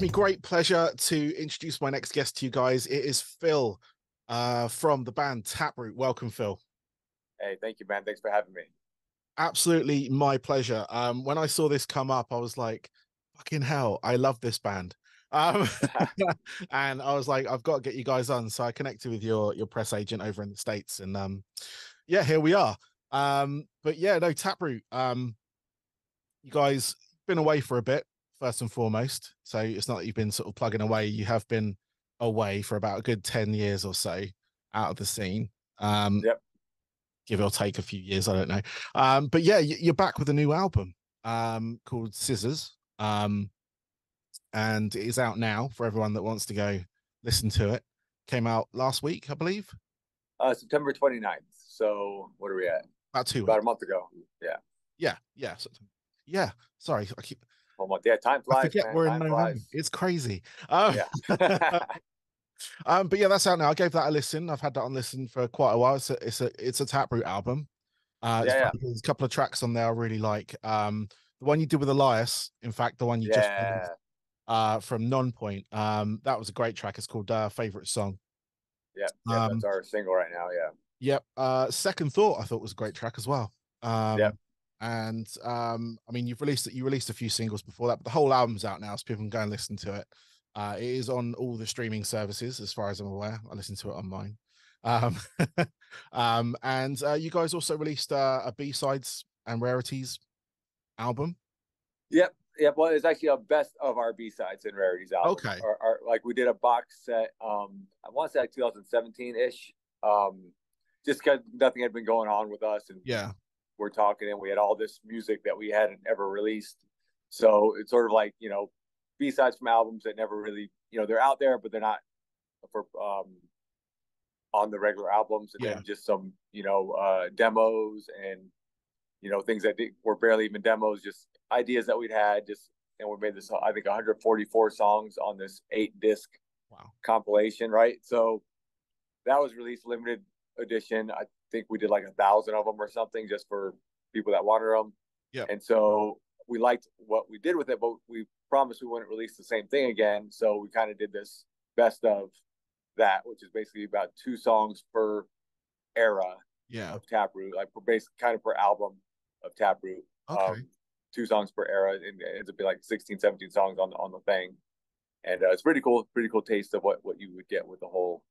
gives me great pleasure to introduce my next guest to you guys. It is Phil from the band Taproot. Welcome, Phil. Hey, thank you, man. Thanks for having me. Absolutely my pleasure. When I saw this come up, I was like, fucking hell, I love this band. Um, and I was like, I've got to get you guys on. So I connected with your press agent over in the States, and yeah, here we are. But yeah, no, Taproot. You guys been away for a bit, first and foremost. So it's not that you've been sort of plugging away. You have been away for about a good 10 years or so out of the scene. Yep. Give or take a few years, I don't know. But yeah, you're back with a new album called Scissors. And it is out now for everyone that wants to go listen to it. Came out last week, I believe. September 29th. So what are we at? About 2 weeks. About a month ago. Yeah. Yeah. Yeah. Sorry, I keep. Yeah, time flies. I forget man. we're Time in November. flies. It's crazy. Yeah. But yeah, that's out now. I gave that a listen. I've had that on listen for quite a while. It's a Taproot album. Yeah. There's a couple of tracks on there I really like. The one you did with Elias, in fact, the one you just released, from Nonpoint. That was a great track. It's called Favorite Song. Yeah. That's our single right now. Yeah. Yep. Second Thought, I thought was a great track as well. Yep. And I mean, you released a few singles before that, but the whole album's out now, so people can go and listen to it. It is on all the streaming services, as far as I'm aware. I listen to it on mine. And you guys also released a B-sides and rarities album. Yep. Well, it's actually a best of our B-sides and rarities album. Okay. Like we did a box set. I want to say like 2017-ish. Just because nothing had been going on with us, and yeah, we're talking, and we had all this music that we hadn't ever released. So it's sort of like, B-sides from albums that never really, they're out there, but they're not for on the regular albums. And then just some, demos and, things that were barely even demos, just ideas that we'd had. And we made this, I think, 144 songs on this 8-disc compilation, right? So that was released limited edition. I think we did like 1,000 of them or something, just for people that wanted them. Yeah. And so we liked what we did with it, but we promised we wouldn't release the same thing again. So we kind of did this best of that, which is basically about 2 songs per era of Taproot, like basically kind of per album of Taproot. Okay. 2 songs per era, and it ends up being like 16, 17 songs on the thing. And it's pretty cool taste of what you would get with the whole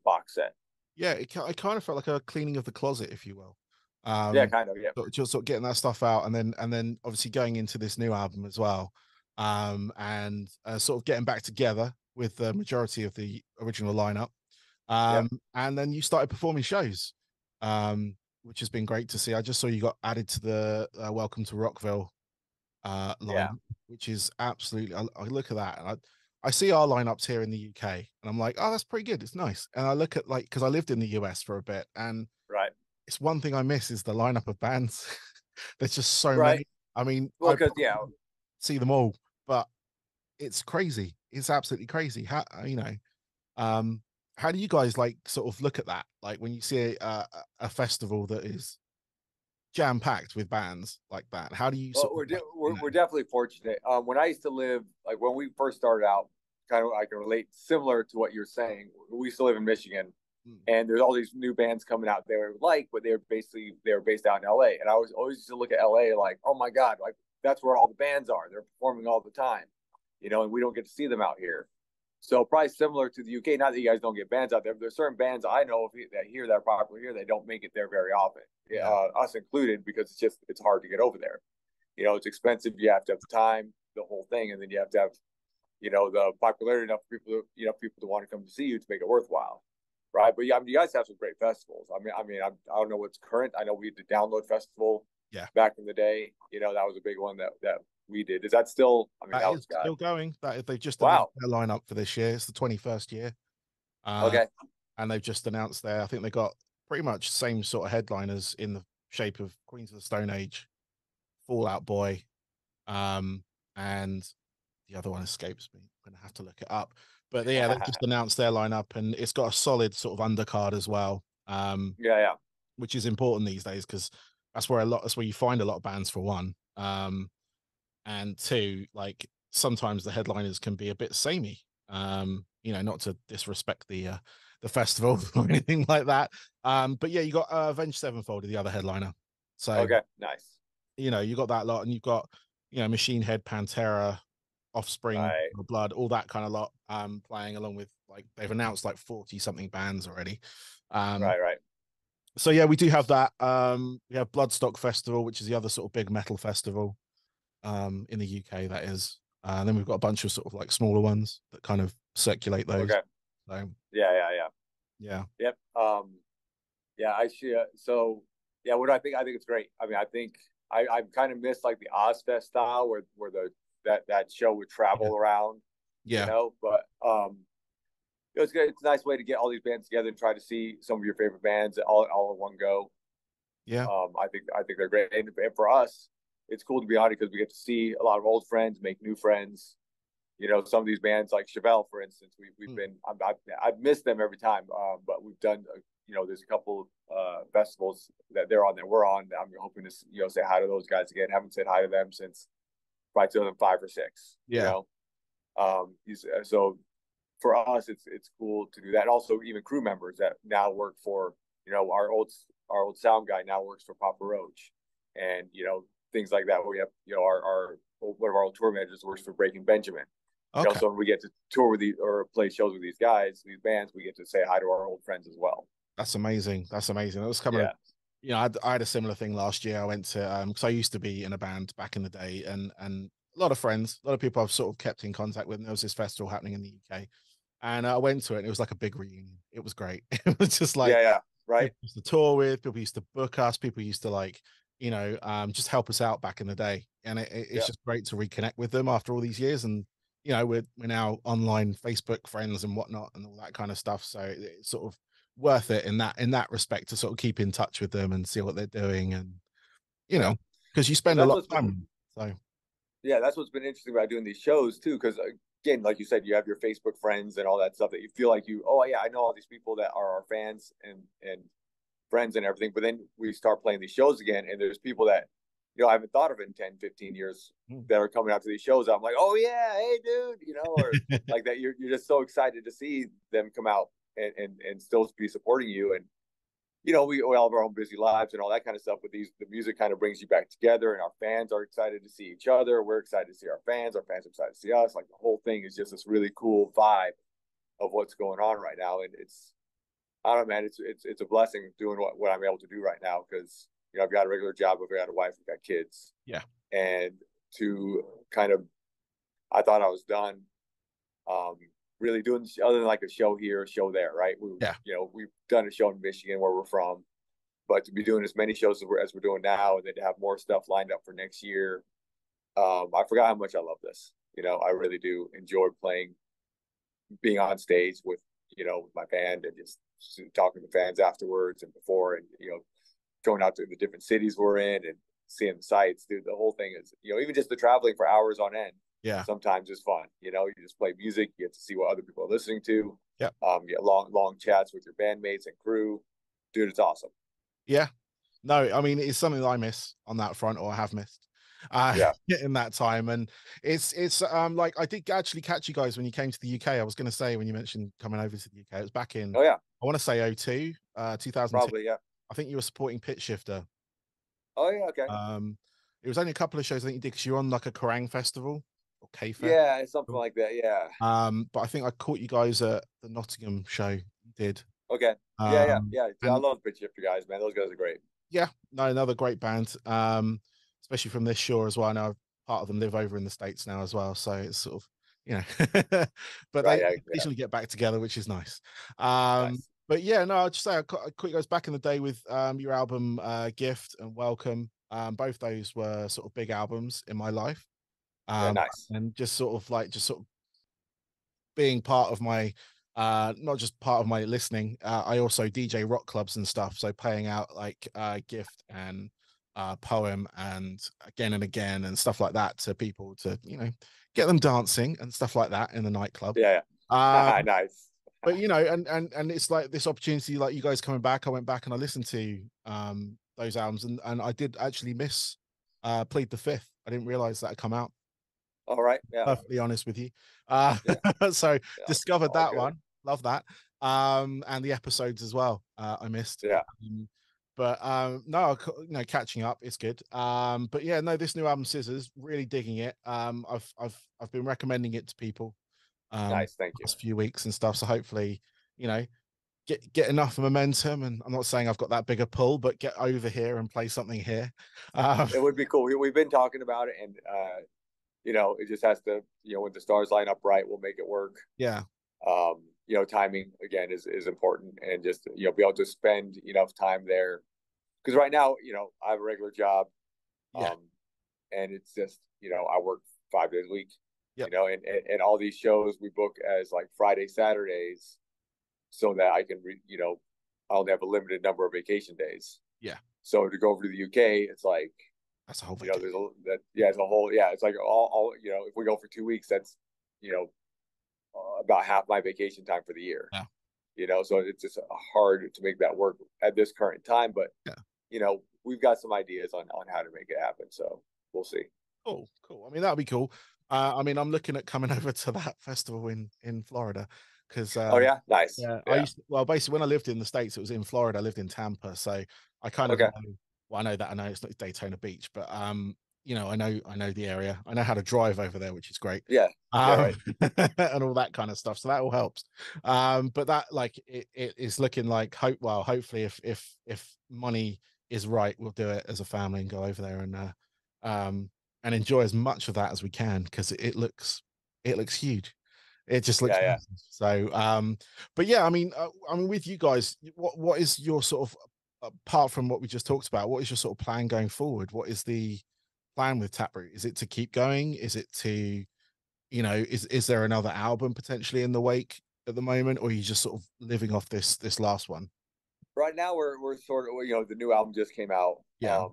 box set. Yeah, it kind of felt like a cleaning of the closet, if you will. Yeah, kind of. Yeah, just sort of getting that stuff out, and then obviously going into this new album as well, and sort of getting back together with the majority of the original lineup, and then you started performing shows, which has been great to see. I just saw you got added to the Welcome to Rockville line, which is absolutely. I look at that and I see our lineups here in the UK, and I'm like, oh, that's pretty good. It's nice. And I look at, like, because I lived in the US for a bit, and it's one thing I miss is the lineup of bands. There's just so many. I mean, well, because see them all, but it's crazy. It's absolutely crazy. How do you guys like sort of look at that? Like when you see a festival that is jam packed with bands like that, how do you? We're definitely fortunate. When I used to live, like when we first started out, kind of I can relate similar to what you're saying. We used to live in Michigan, and there's all these new bands coming out there, but they were based out in LA, and I was always used to look at LA like, oh my god, like that's where all the bands are. They're performing all the time, and we don't get to see them out here. So probably similar to the UK. Not that you guys don't get bands out there, but there's certain bands I know that are popular here. They don't make it there very often, us included, because it's hard to get over there. It's expensive. You have to have the time, the whole thing, and then you have to have, the popularity enough for people to want to come to see you to make it worthwhile, right? But you guys have some great festivals. I don't know what's current. I know we did the Download Festival, back in the day. That was a big one that we did. Is that still? That is still going. That they've just announced their lineup for this year. It's the 21st year. Okay. And they've just announced I think they got pretty much same sort of headliners in the shape of Queens of the Stone Age, Fall Out Boy, and the other one escapes me. I'm gonna have to look it up. But yeah, they've just announced their lineup, and it's got a solid sort of undercard as well. Which is important these days, because that's where you find a lot of bands, for one. And 2, like sometimes the headliners can be a bit samey. Not to disrespect the festival or anything like that. But yeah, you got Avenged Sevenfold, the other headliner. So Okay, nice. you got that lot, and you've got Machine Head, Pantera, Offspring, Right, Blood, all that kind of lot playing, along with, like, they've announced like 40 something bands already. Um, right. so yeah, we do have that. We have Bloodstock Festival, which is the other sort of big metal festival in the UK, that is. And then we've got a bunch of sort of like smaller ones that kind of circulate those. Okay. So Yeah. yeah, Yep. Yeah, I see. So, yeah, what do I think? I think it's great. I mean, I think I've kind of missed like the Ozfest style where that show would yeah, travel around, yeah, But it's good. It's a nice way to get all these bands together and try to see some of your favorite bands all in one go. yeah. I think they're great, and for us, it's cool to be on it because we get to see a lot of old friends, make new friends. Some of these bands like Chevelle, for instance, we've Mm. been I've missed them every time, but we've done there's a couple festivals that they're on that we're on. I'm hoping to say hi to those guys again. Haven't said hi to them since probably 2005 or six. Yeah. So for us, it's cool to do that. And also, even crew members that now work for our old sound guy now works for Papa Roach, and things like that. We have our one of our old tour managers works for Breaking Benjamin. Okay. So when we get to tour with or play shows with these guys, these bands, we get to say hi to our old friends as well. That's amazing. That's amazing. That was coming. Yeah. I had a similar thing last year. I went to because I used to be in a band back in the day, and a lot of friends, a lot of people I've sort of kept in contact with. And there was this festival happening in the UK, and I went to it, and it was like a big reunion. It was great. It was just like Yeah. Right. people used to tour with, people used to book us, people used to like, just help us out back in the day. And it's Yeah. just great to reconnect with them after all these years. And, we're now online Facebook friends and whatnot and all that kind of stuff. So it's sort of worth it in that respect to sort of keep in touch with them and see what they're doing. And, Yeah. because you Well, spend a lot of time. So that's what's been interesting about doing these shows too, because again, like you said, you have your Facebook friends and all that stuff that you feel like oh yeah, I know all these people that are our fans and friends and everything. But then we start playing these shows again, and there's people that I haven't thought of in 10, 15 years that are coming out to these shows. I'm like, oh yeah, hey dude, or like that. You're just so excited to see them come out and still be supporting you. And we all have our own busy lives and all that kind of stuff. But the music kind of brings you back together, and our fans are excited to see each other. We're excited to see our fans. Our fans are excited to see us. Like, the whole thing is just this really cool vibe of what's going on right now. And I don't know, man, it's a blessing doing what I'm able to do right now, because I've got a regular job, I've got a wife, I've got kids. yeah, And to kind of, I thought I was done really doing other than like a show here, a show there, right? yeah, We've done a show in Michigan where we're from, but to be doing as many shows as we're doing now, and then to have more stuff lined up for next year, I forgot how much I love this. I really do enjoy being on stage with my band, and just talking to fans afterwards and before, and going out to the different cities we're in and seeing the sights. Dude, the whole thing is, even just the traveling for hours on end, yeah, sometimes is fun. You just play music, you get to see what other people are listening to. yeah, Get long chats with your bandmates and crew. Dude, it's awesome. yeah. No, I mean, it's something that I miss on that front, or I have missed Yeah. in that time. And it's like, I did actually catch you guys when you came to the UK. I was going to say, when you mentioned coming over to the UK, it was back in, Oh yeah, I want to say 02, 2002. probably. Yeah. I think you were supporting Pitch Shifter. Oh yeah. Okay. It was only a couple of shows I think you did, because you were on like a Kerrang festival or K-Fair. Yeah, it's something like that. Yeah. But I think I caught you guys at the Nottingham show you did. Okay. Um, Yeah. I and love Pitch Shifter guys, man. Those guys are great. yeah, no, another great band. Especially from this shore as well. I know part of them live over in the States now as well. So it's sort of, but Right. they Yeah. occasionally get back together, which is nice. Nice. But yeah, no, I'll just say I caught you guys back in the day with your album Gift and Welcome. Both those were sort of big albums in my life. Yeah. Nice. And just sort of being part of my not just part of my listening, I also DJ rock clubs and stuff, so playing out like Gift and Poem and again and stuff like that to people to get them dancing and stuff like that in the nightclub. Yeah. Nice. But and it's like this opportunity, like you guys coming back. I went back and I listened to those albums, and I did actually miss Plead the Fifth. I didn't realize that had come out. All right. Yeah. Perfectly honest with you. Yeah. So Yeah. discovered All that good. one. Love that. And the episodes as well. I missed. Yeah. But no, catching up is good. But yeah, no, this new album, Scissors, really digging it. I've been recommending it to people Nice. Thank you. last few weeks and stuff. So hopefully, you know, get enough momentum. And I'm not saying I've got that big a pull, but get over here and play something here. It would be cool. We've been talking about it, and it just has to, when the stars line up right, we'll make it work. Yeah. Timing again is important, and just be able to spend enough time there, because right now, I have a regular job, Yeah. and it's just I work 5 days a week, Yep. And all these shows we book as like Friday, Saturdays, so that I can I only have a limited number of vacation days. Yeah. So to go over to the UK, it's like that's a whole vacation. It's a whole, it's like all if we go for 2 weeks, that's about half my vacation time for the year. Yeah. So it's just hard to make that work at this current time, but we've got some ideas on how to make it happen, so we'll see. Cool. I mean, that'll be cool. I mean, I'm looking at coming over to that festival in Florida because oh yeah, nice. Yeah, I used to, well, basically when I lived in the States, it was in Florida. I lived in Tampa, so I kind of know, well, I know it's not Daytona Beach, but I know the area. I know how to drive over there, which is great. Yeah. Right. And all that kind of stuff. So that all helps. But that like it is looking like hopefully if money is right, we'll do it as a family and go over there and enjoy as much of that as we can, because it looks huge. It just looks massive. So but yeah, I mean with you guys, what is your sort of, apart from what we just talked about, what is your sort of plan going forward? What is the plan with Taproot? Is it to keep going? Is it to, is there another album potentially in the wake at the moment, or are you just sort of living off this last one? Right now we're sort of, the new album just came out. Yeah.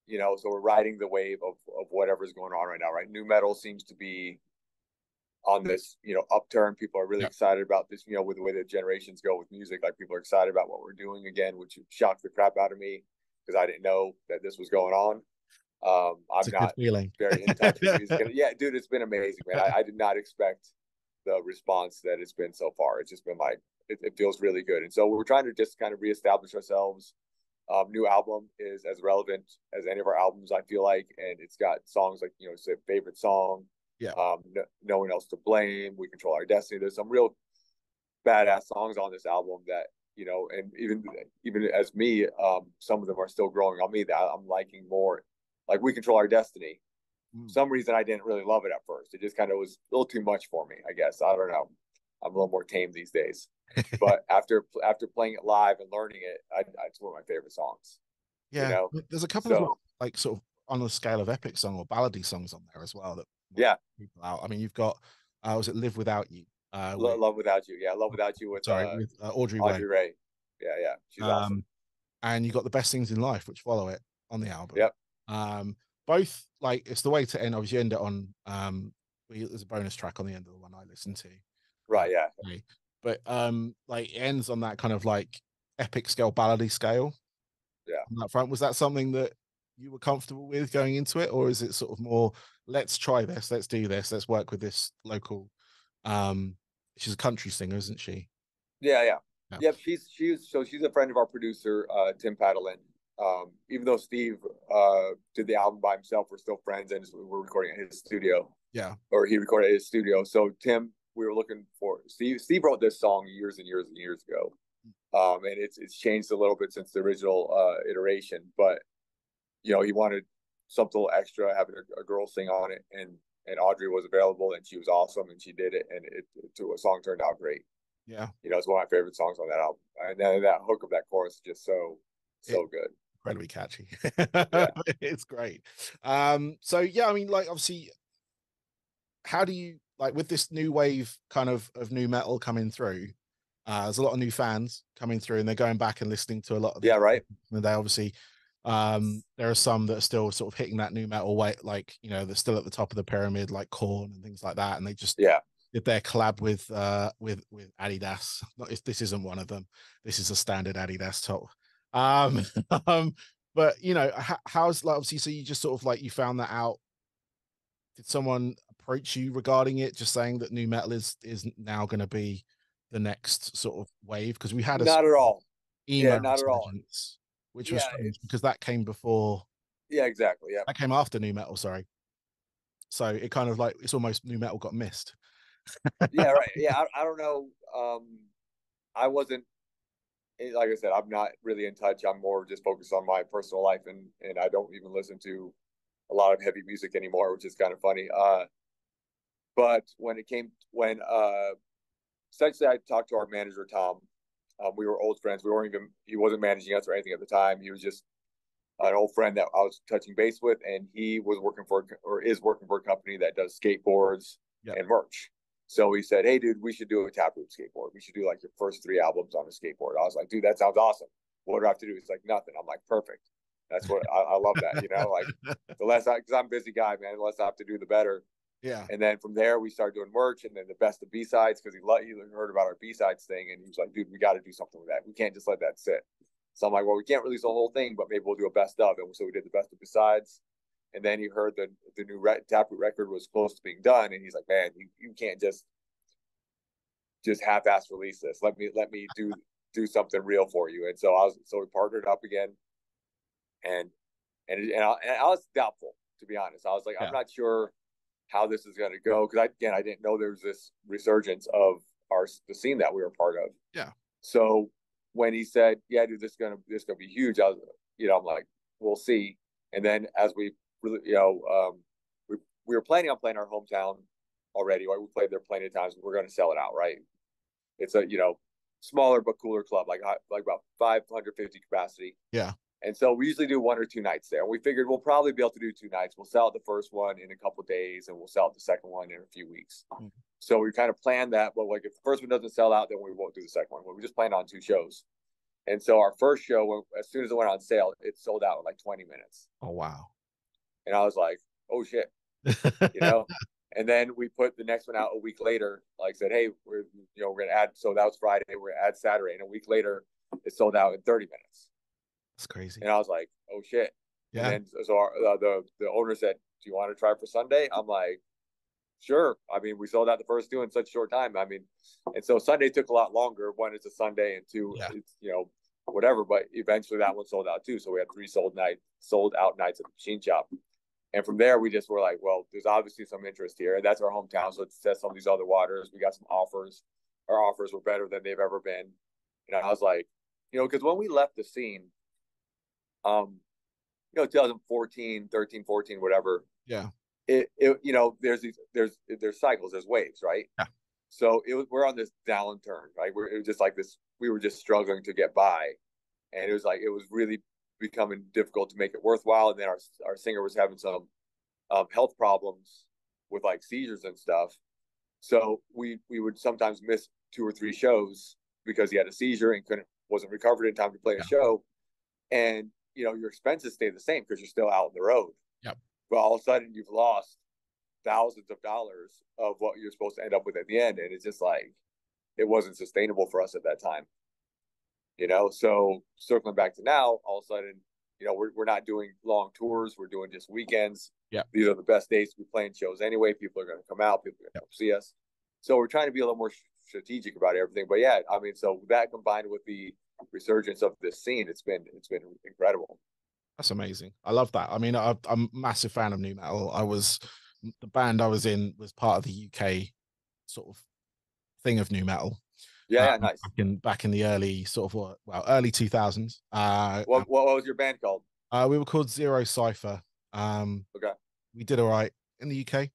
So we're riding the wave of whatever's going on right now, right? New metal seems to be on this, upturn. People are really excited about this, with the way that generations go with music. Like, people are excited about what we're doing again, which shocked the crap out of me, because I didn't know that this was going on. I'm not very in touch with music. And yeah, dude, it's been amazing, man. I did not expect the response that it's been so far. It's just been like, it feels really good. And so we're trying to just kind of reestablish ourselves. New album is as relevant as any of our albums, I feel like, and it's got songs like, say, favorite song, yeah, no one else to blame, we control our destiny. There's some real badass songs on this album that, and even as me, some of them are still growing on me that I'm liking more. Like, we control our destiny. For some reason I didn't really love it at first. It just kind of was a little too much for me, I guess. I don't know. I'm a little more tame these days. But after playing it live and learning it, it's one of my favorite songs. Yeah, there's a couple of like sort of on the scale of epic song or ballady songs on there as well that people out. I mean, you've got was it Live Without You? Love Without You. Yeah, Love Without You with Audrey Ray. Yeah, she's awesome. And you got The Best Things in Life, which follow it on the album. Yep. Both, like, it's the way to end. Obviously, end it on there's a bonus track on the end of the one I listened to. Right. Yeah. But like, it ends on that kind of like epic scale, ballady scale. Yeah. On that front, was that something that you were comfortable with going into it, or is it sort of more, let's try this, let's do this, let's work with this local? She's a country singer, isn't she? Yeah. Yep. She's a friend of our producer, Tim Paddlein. Even though Steve did the album by himself, we're still friends, and we're recording at his studio. Yeah. Or he recorded at his studio. So Tim, we were looking for Steve. Steve wrote this song years and years and years ago, and it's changed a little bit since the original iteration. But he wanted something extra, having a girl sing on it, and Audrey was available, and she was awesome, and she did it, and a song turned out great. Yeah. It's one of my favorite songs on that album, and then that hook of that chorus is just so good. Incredibly catchy. Yeah. It's great. So yeah, I mean, like, obviously, how do you, like, with this new wave kind of new metal coming through, there's a lot of new fans coming through, and they're going back and listening to a lot of right. And they obviously, there are some that are still sort of hitting that new metal way, like, they're still at the top of the pyramid, like Korn and things like that, and they just did their collab with Adidas. This isn't one of them. This is a standard Adidas top. But how's, like, obviously, so you just sort of like, you found that out. Did someone approach you regarding it, just saying that new metal is now going to be the next sort of wave? Because we had a Not at all. Yeah, emo not at all. resurgence, which was Yeah, strange it's because that came before, yeah, exactly. Yeah, that came after new metal, sorry. So it kind of like, it's almost new metal got missed. yeah, right. Yeah, I don't know. I wasn't like I said, I'm not really in touch. I'm more just focused on my personal life, and I don't even listen to a lot of heavy music anymore, which is kind of funny. But when essentially I talked to our manager Tom. We were old friends. We weren't even he wasn't managing us or anything at the time. He was just an old friend that I was touching base with, and he was working for or is working for a company that does skateboards Yep. and merch. So he said, "Hey, dude, we should do a Taproot skateboard. We should do like your first 3 albums on a skateboard." I was like, "Dude, that sounds awesome. What do I have to do?" He's like, "Nothing." I'm like, "Perfect. That's what I love that. You know, like the less because I'm a busy guy, man. The less I have to do, the better." Yeah. And then from there, we started doing merch, and then the best of B sides because he heard about our B sides thing, and he was like, "Dude, we got to do something with that. We can't just let that sit." So I'm like, "Well, we can't release the whole thing, but maybe we'll do a best of." And so we did the best of B sides. And then he heard the new Taproot record was close to being done, and he's like, "Man, you can't just half-ass release this. Let me do something real for you." And so we partnered up again, and I was doubtful, to be honest. I was like, Yeah. I'm not sure how this is going to go because I didn't know there was this resurgence of the scene that we were part of. Yeah. So when he said, "Yeah, dude, this is gonna be huge," I was, I'm like, "We'll see." And then as we really, we were planning on playing our hometown already. Right? We played there plenty of times. We're going to sell it out, right? It's a smaller but cooler club, like about 550 capacity. Yeah. And so we usually do 1 or 2 nights there. And we figured we'll probably be able to do 2 nights. We'll sell out the first one in a couple of days, and we'll sell out the second one in a few weeks. Mm-hmm. So we kind of planned that. But like if the first one doesn't sell out, then we won't do the second one. We just planned on 2 shows. And so our first show, as soon as it went on sale, it sold out in like 20 minutes. Oh, wow. And I was like, "Oh, shit." And then we put the next one out a week later. Like I said, "Hey, we're going to add." So that was Friday. We're going to add Saturday. And a week later, it sold out in 30 minutes. That's crazy. And I was like, "Oh shit." Yeah. And then so the owner said, "Do you want to try for Sunday?" I'm like, "Sure." I mean, we sold out the first 2 in such a short time. I mean, and so Sunday took a lot longer. One, it's a Sunday, and two, it's whatever. But eventually that one sold out too. So we had 3 sold out nights at the machine shop. And from there, we just were like, well, there's obviously some interest here. And that's our hometown. So let's test some of these other waters. We got some offers. Our offers were better than they've ever been. And I was like, because when we left the scene, 2014, 13, 14, whatever. Yeah. There's cycles, there's waves, right? Yeah. So we're on this downturn, right? It was just like this, we were just struggling to get by. And it was really becoming difficult to make it worthwhile. And then our singer was having some health problems with like seizures and stuff. So we would sometimes miss 2 or 3 shows because he had a seizure and wasn't recovered in time to play a show. And your expenses stay the same because you're still out on the road. Yep. But all of a sudden you've lost thousands of dollars of what you're supposed to end up with at the end. And it's just like, it wasn't sustainable for us at that time. So circling back to now, all of a sudden, we're not doing long tours. We're doing just weekends. Yeah. These are the best days to be playing shows anyway. People are going to come out. People are going to come see us. So we're trying to be a little more strategic about everything. But yeah, I mean, so that combined with the resurgence of this scene, it's been incredible. That's amazing. I love that. I mean, I'm a massive fan of new metal. The band I was in was part of the UK sort of thing of new metal. Yeah, nice. Back in the early early 2000s. What was your band called? We were called Zero Cipher. Okay. We did all right in the UK.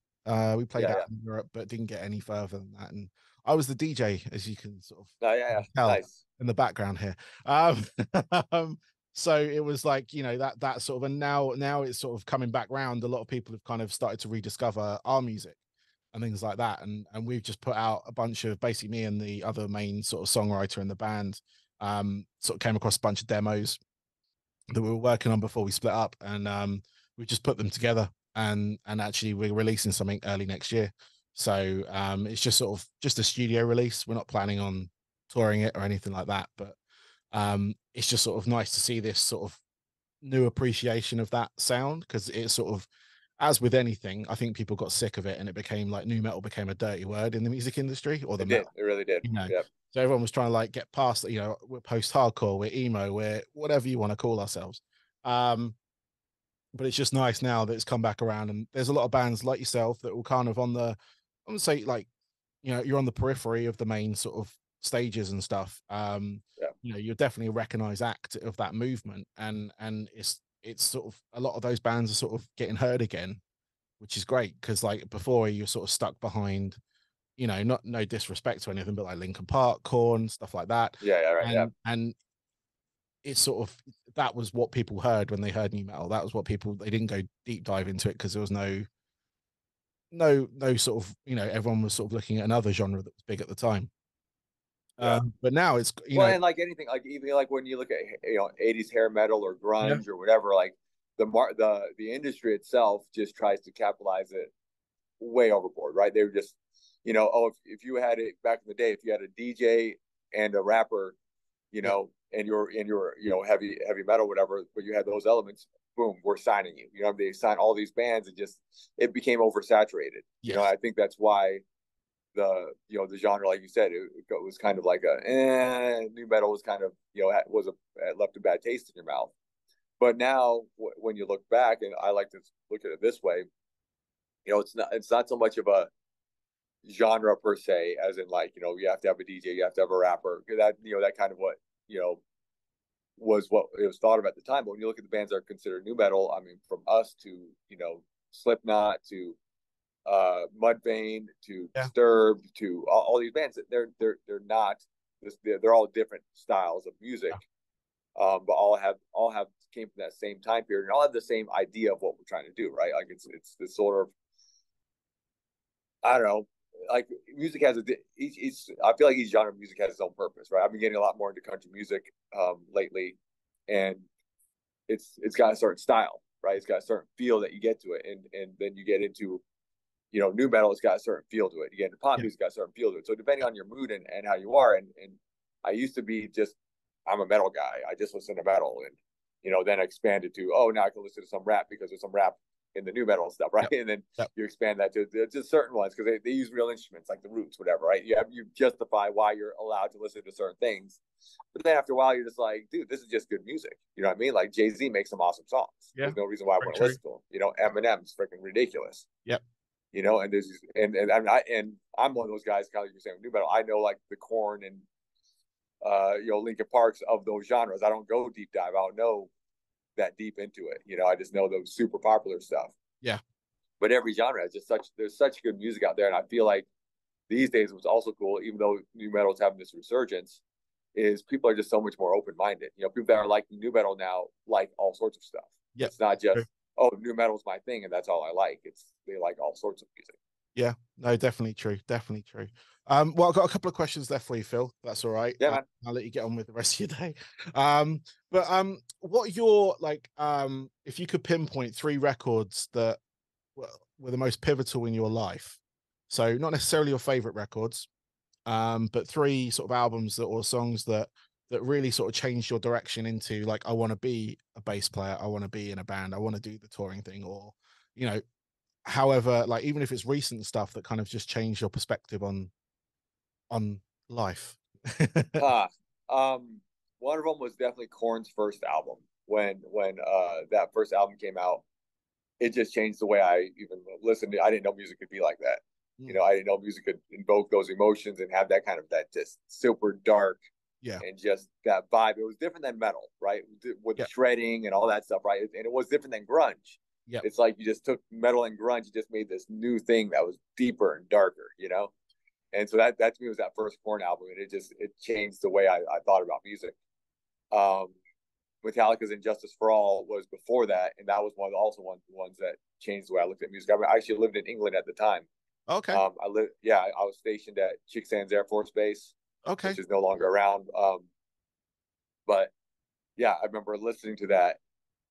We played out in Europe, but didn't get any further than that. And I was the DJ, as you can sort of tell nice. in the background here. So it was like, that sort of, and now it's sort of coming back round. A lot of people have kind of started to rediscover our music and things like that. And we've just put out a bunch of, basically me and the other main sort of songwriter in the band, sort of came across a bunch of demos that we were working on before we split up. And we just put them together and actually we're releasing something early next year. So it's just sort of just a studio release. We're not planning on touring it or anything like that, but it's just sort of nice to see this sort of new appreciation of that sound, because it's sort of, as with anything, I think people got sick of it, and it became like new metal became a dirty word in the music industry, or the It did. metal, It really did. you know. Yep. So everyone was trying to like get past, we're post-hardcore, we're emo, we're whatever you want to call ourselves. But it's just nice now that it's come back around, and there's a lot of bands like yourself that will kind of on the, I would say, like, you're on the periphery of the main sort of stages and stuff. Yeah. You're definitely a recognized act of that movement, and it's sort of a lot of those bands are sort of getting heard again, which is great, because like before you're sort of stuck behind, not no disrespect to anything, but like Linkin Park, Korn, stuff like that. Yeah. Yeah. Right. Yeah. And it's sort of, that was what people heard when they heard new metal. That was what they didn't go deep dive into it, because there was no sort of, everyone was sort of looking at another genre that was big at the time. Yeah. But now it's, Well, and like anything, like even like when you look at 80s hair metal or yeah, grunge or whatever, like the industry itself just tries to capitalize it way overboard, right? They were just, oh, if you had it back in the day, if you had a DJ and a rapper, yeah, and you're heavy metal, whatever, but you had those elements, boom, we're signing you. They sign all these bands, and just it became oversaturated. yes, I think that's why the genre, like you said, it was kind of like new metal was kind of left a bad taste in your mouth. But now when you look back, and I like to look at it this way, it's not so much of a genre per se, as in like you have to have a DJ, you have to have a rapper, that kind of was what it was thought of at the time. But when you look at the bands that are considered new metal, I mean, from us to Slipknot to Mudvayne to yeah, Disturbed to all these bands, they're not they're all different styles of music, but all have came from that same time period, and all have the same idea of what we're trying to do, right? Like it's this sort of, I don't know, like music has I feel like each genre of music has its own purpose, right? I've been getting a lot more into country music lately, and it's got a certain style, right? It's got a certain feel that you get to it, and then you get into new metal, it's got a certain feel to it. You get into pop yeah, music, got a certain feel to it. So depending on your mood and how you are, and I used to be just, I'm a metal guy, I just listen to metal, and then I expanded to, oh, now I can listen to some rap because there's some rap in the new metal and stuff, right? Yep. And then you expand that to certain ones because they use real instruments like the Roots, whatever, right? You justify why you're allowed to listen to certain things, but then after a while you're just like, dude, this is just good music. You know what I mean? Like Jay-Z makes some awesome songs. Yeah. There's no reason why I want to listen to him. Eminem's freaking ridiculous. Yep. And there's and I'm one of those guys, kind of like you're saying, new metal. I know like the Korn and Linkin Parks of those genres. I don't go deep dive. I don't know that deep into it. I just know those super popular stuff. Yeah. But every genre has just there's such good music out there, and I feel like these days what's also cool, even though new metal is having this resurgence, is people are just so much more open minded. People that are liking new metal now like all sorts of stuff. Yep. It's not just new metal is my thing and that's all I like. They like all sorts of music. Yeah, no, definitely true. Definitely true. Well, I've got a couple of questions left for you, Phil. That's all right. Yeah, man. I'll let you get on with the rest of your day. But what are your like, if you could pinpoint 3 records that were the most pivotal in your life? So not necessarily your favorite records, but 3 sort of albums or songs that really sort of changed your direction into like, I want to be a bass player, I want to be in a band, I want to do the touring thing, or however, like even if it's recent stuff that kind of just changed your perspective on life. One of them was definitely Korn's first album. When that first album came out, it just changed the way I even listened. I didn't know music could be like that. I didn't know music could invoke those emotions and have that kind of that just super dark, and just that vibe. It was different than metal, right? With shredding and all that stuff, right? And it was different than grunge. Yeah, it's like you just took metal and grunge, you just made this new thing that was deeper and darker, And so that to me was that first Korn album, and it changed the way I thought about music. Metallica's "Injustice for All" was before that, and that was one of the ones that changed the way I looked at music. I actually lived in England at the time. Okay. I was stationed at Chicksands Air Force Base, which is no longer around. But yeah, I remember listening to that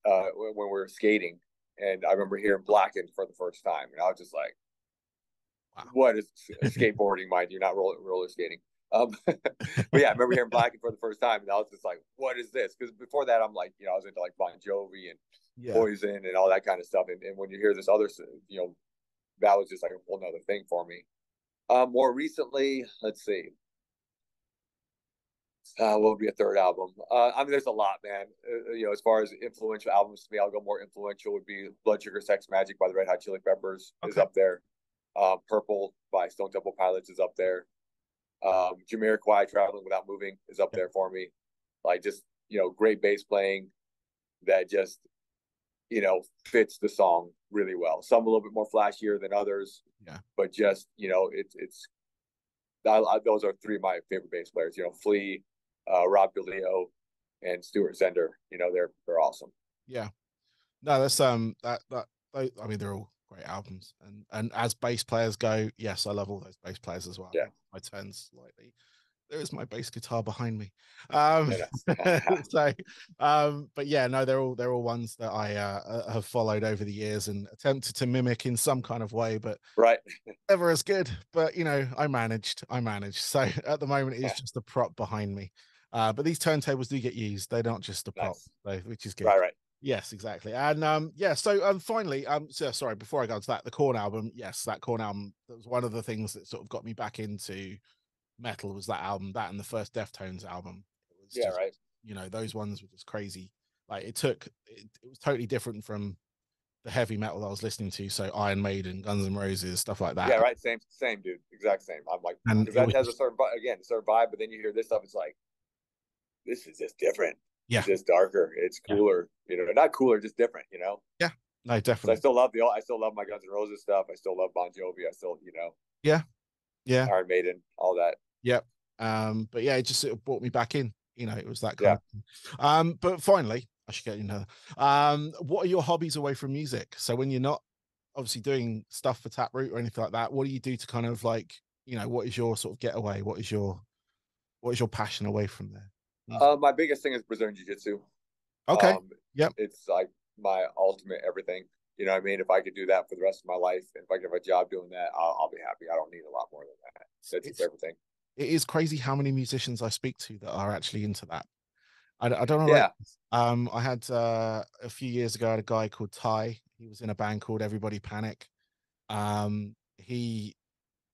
when we were skating. And I remember hearing Blackened for the first time, and I was just like, wow. What is skateboarding, mind you, not roller skating. But yeah, I remember hearing Blackened for the first time, and I was just like, what is this? Because before that, I'm like, I was into like Bon Jovi and Yeah. Poison and all that kind of stuff. And when you hear this other, that was just like a whole nother thing for me. More recently, let's see. What would be a third album? I mean, there's a lot, man. As far as influential albums to me, I'll go more influential would be Blood Sugar Sex Magic by the Red Hot Chili Peppers is up there. Purple by Stone Temple Pilots is up there. Jamiroquai, Traveling Without Moving is up there for me. Like, just, great bass playing that just, fits the song really well. Some a little bit more flashier than others. Yeah. But just, those are three of my favorite bass players. Flea, Rob DeLeo, and Stuart Zender. They're awesome. Yeah. No, that's I mean, they're all great albums, and as bass players go, yes, I love all those bass players as well. Yeah. I turn slightly. There is my bass guitar behind me. So, but yeah, no, they're all ones that I have followed over the years and attempted to mimic in some kind of way, but right, never as good. But I managed. So at the moment, it's just a prop behind me. But these turntables do get used; they're not just a prop, nice. which is good. Right. Yes, exactly. And yeah, so finally, so sorry, before I go to that, the Korn album, yes, that Korn album, that was one of the things that sort of got me back into metal, was that album, that and the first Deftones album. It was just, right. Those ones were just crazy. Like it was totally different from the heavy metal I was listening to. So Iron Maiden, Guns N' Roses, stuff like that. Yeah, right. Same, dude. Exact same. I'm like, because that has a certain vibe, but then you hear this stuff, it's like, this is just different. Yeah. It's just darker. It's cooler. Not cooler, just different. Yeah. No, definitely. So I still love my Guns N' Roses stuff. I still love Bon Jovi. I still, Yeah. Iron Maiden, all that. Yep. But yeah, it just sort of brought me back in. It was that kind of thing. But finally, I should get what are your hobbies away from music? So when you're not obviously doing stuff for Taproot or anything like that, what do you do to kind of like, what is your sort of getaway? What is your passion away from there? My biggest thing is Brazilian Jiu-Jitsu. Okay. Yep. It's like my ultimate everything. You know what I mean? If I could do that for the rest of my life, and if I could have a job doing that, I'll be happy. I don't need a lot more than that. It's everything. It is crazy how many musicians I speak to that are actually into that. I don't know. Yeah. I had a few years ago, I had a guy called Ty. He was in a band called Everybody Panic. He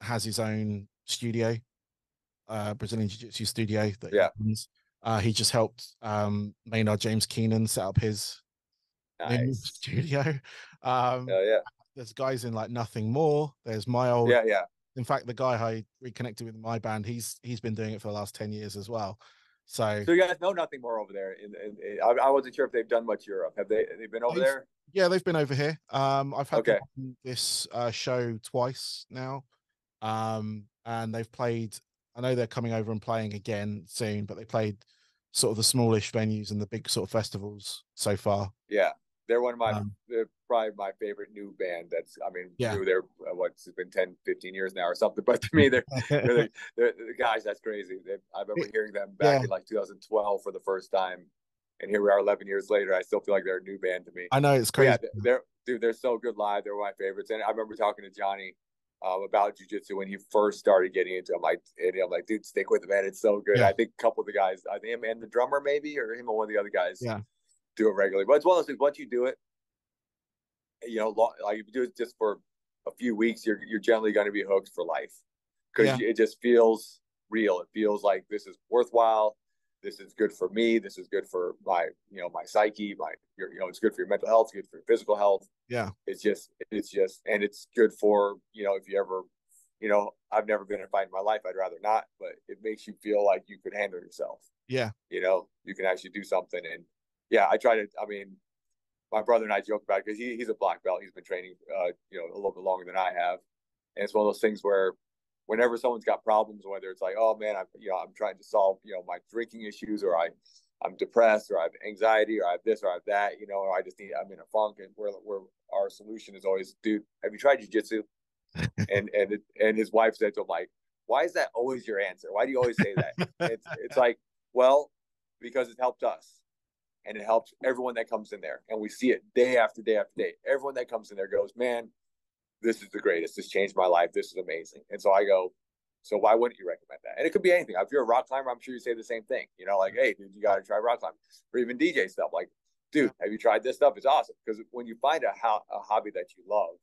has his own studio, Brazilian Jiu-Jitsu studio that he runs. He just helped Maynard James Keenan set up his new studio. There's guys in like Nothing More. There's my old In fact, the guy I reconnected with in my band, he's been doing it for the last 10 years as well. So you guys know Nothing More over there. I wasn't sure if they've done much Europe. Have they been over there? Yeah, they've been over here. I've had them on this show twice now. And they've played, I know they're coming over and playing again soon, but they played sort of the smallish venues and the big sort of festivals so far. Yeah. They're one of they're probably my favorite new band. They're it's been 10, 15 years now or something. But to me, they're guys, that's crazy. I remember hearing them back in like 2012 for the first time. And here we are 11 years later. I still feel like they're a new band to me. I know, it's crazy. They're so good live. They're my favorites. And I remember talking to Johnny about jiu-jitsu when he first started getting into it. I'm like, dude, stick with it, man. It's so good. I think a couple of the guys, I think him and the drummer maybe, or him and one of the other guys. Do it regularly, but it's one of those things. Once you do it, like if you do it just for a few weeks, you're generally going to be hooked for life because it just feels real. It feels like this is worthwhile. This is good for me. This is good for my psyche. It's good for your mental health. It's good for your physical health. Yeah. It's just, and it's good for if you ever, I've never been in a fight in my life. I'd rather not, but it makes you feel like you could handle yourself. Yeah. You can actually do something. And I try to, my brother and I joke about it because he's a black belt. He's been training, a little bit longer than I have. And it's one of those things where whenever someone's got problems, whether it's like, oh man, I'm trying to solve, my drinking issues, or I'm depressed, or I have anxiety, or I have this, or I have that, or I'm in a funk, and where our solution is always, dude, have you tried jiu-jitsu? and his wife said to him, like, why is that always your answer? Why do you always say that? It's like, well, because it helped us. And it helps everyone that comes in there. And we see it day after day after day. Everyone that comes in there goes, man, this is the greatest. This changed my life. This is amazing. And so I go, so why wouldn't you recommend that? And it could be anything. If you're a rock climber, I'm sure you say the same thing. Like, hey, dude, you got to try rock climbing. Or even DJ stuff. Like, dude, have you tried this stuff? It's awesome. Because when you find a hobby that you love,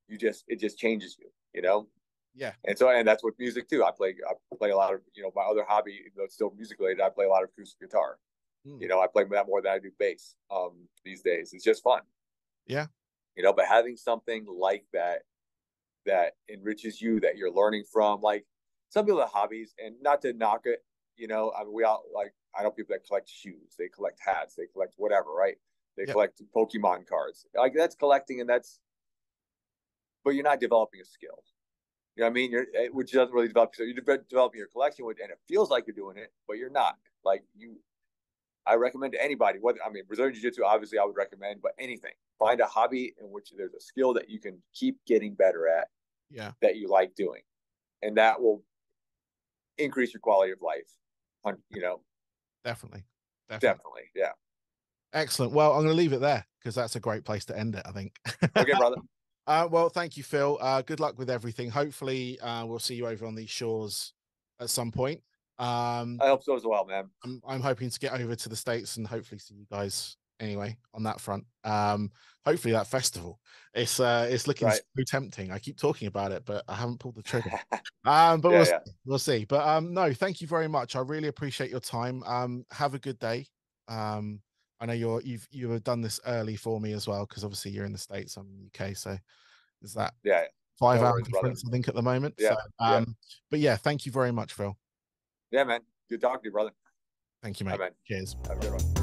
it just changes you, you know? Yeah. And so, and that's with music too. I play a lot of, you know, my other hobby, even though it's still music related, I play a lot of acoustic guitar. You know, I play that more than I do bass these days. It's just fun. Yeah. You know, but having something like that that enriches you, that you're learning from, like some people have hobbies, and not to knock it, you know, I mean, we all like, I know people that collect shoes, they collect hats, they collect whatever, right? They collect Pokemon cards. Like that's collecting, and but you're not developing a skill. You know what I mean? Which doesn't really develop. So you're developing your collection, and it feels like you're doing it, but you're not. Like I recommend to anybody. Brazilian Jiu-Jitsu, obviously, I would recommend, but anything. Find a hobby in which there's a skill that you can keep getting better at. Yeah. That you like doing, and that will increase your quality of life. You know. Definitely. Yeah. Excellent. Well, I'm going to leave it there because that's a great place to end it, I think. Okay, brother. Well, thank you, Phil. Good luck with everything. Hopefully, we'll see you over on these shores at some point. I hope so as well, man. I'm hoping to get over to the States and hopefully see you guys anyway on that front. Hopefully that festival. It's looking so tempting. I keep talking about it, but I haven't pulled the trigger. But we'll see. But no, thank you very much. I really appreciate your time. Have a good day. I know you have done this early for me as well, because obviously you're in the States, I'm in the UK, so there's that 5-hour difference, I think, at the moment. So but yeah, thank you very much, Phil. Yeah, man. Good talking to you, brother. Thank you, mate. Right, man. Cheers. Have a good one.